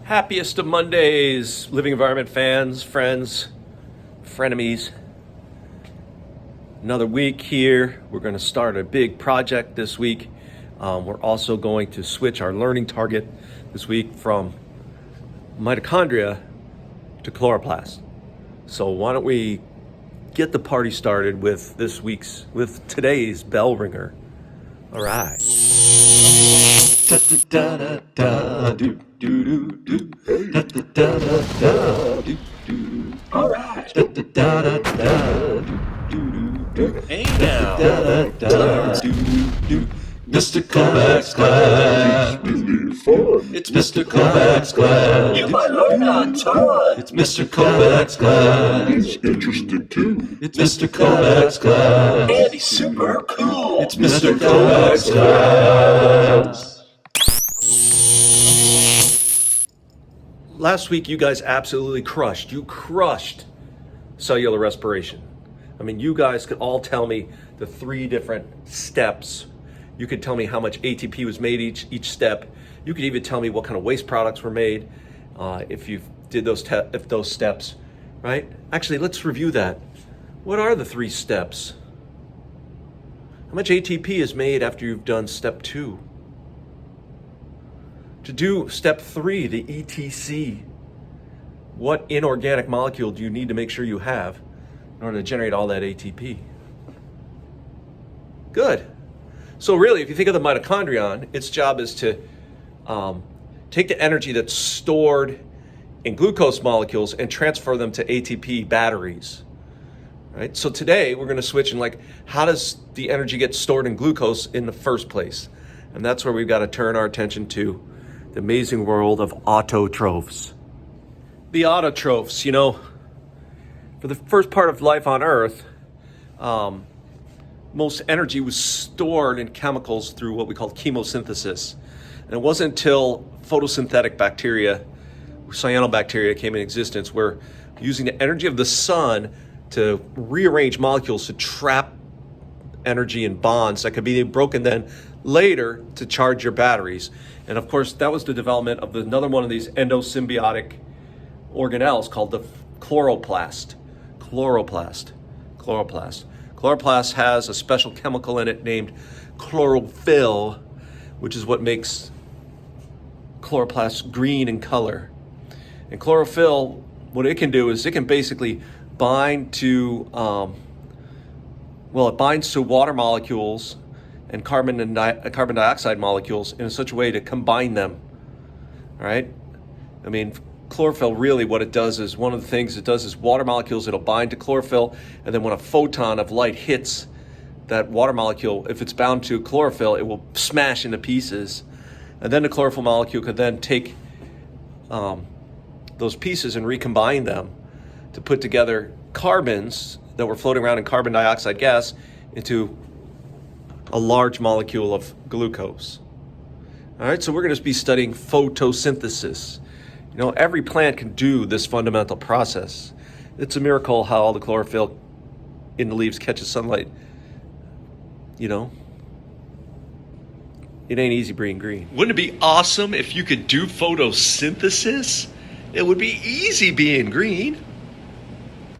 Happiest of Mondays, living environment fans, friends, frenemies. Another week here. We're going to start a big project this week. We're also going to switch our learning target this week from mitochondria to chloroplast. So why don't we get the party started with today's Bellringer. All right. Da da da da da do do do do. Da da da da da do do. All right. Da da da da da do do do. Hey now. Da da da do do. Mr. Kovacs class. It's Mr. Kovacs class. You might learn a ton. It's Mr. Kovacs class. He's interesting too. It's Mr. Kovacs class. And he's super cool. It's Mr. Kovacs class. Last week, you guys absolutely crushed. You crushed cellular respiration. I mean, you guys could all tell me the 3 different steps. You could tell me how much ATP was made each step. You could even tell me what kind of waste products were made if you did those steps, right? Actually, let's review that. What are the 3 steps? How much ATP is made after you've done step 2? To do step 3, the ETC, what inorganic molecule do you need to make sure you have in order to generate all that ATP? Good. So really, if you think of the mitochondrion, its job is to take the energy that's stored in glucose molecules and transfer them to ATP batteries. Right? So today we're going to switch and how does the energy get stored in glucose in the first place? And that's where we've got to turn our attention to the amazing world of autotrophs. The autotrophs, for the first part of life on Earth, most energy was stored in chemicals through what we call chemosynthesis. And it wasn't until photosynthetic bacteria, cyanobacteria, came in existence where using the energy of the sun to rearrange molecules to trap energy in bonds that could be broken then later to charge your batteries. And of course, that was the development of another one of these endosymbiotic organelles called the chloroplast. Chloroplast has a special chemical in it named chlorophyll, which is what makes chloroplast green in color. And chlorophyll, what it can do is it can basically bind to, it binds to water molecules and carbon dioxide molecules in such a way to combine them. All right? I mean, chlorophyll, really what it does is, one of the things it does is water molecules, it'll bind to chlorophyll, and then when a photon of light hits that water molecule, if it's bound to chlorophyll, it will smash into pieces. And then the chlorophyll molecule could then take those pieces and recombine them to put together carbons that were floating around in carbon dioxide gas into a large molecule of glucose. All right, so we're going to be studying photosynthesis. Every plant can do this fundamental process. It's a miracle how all the chlorophyll in the leaves catches sunlight. It ain't easy being green. Wouldn't it be awesome if you could do photosynthesis? It would be easy being green.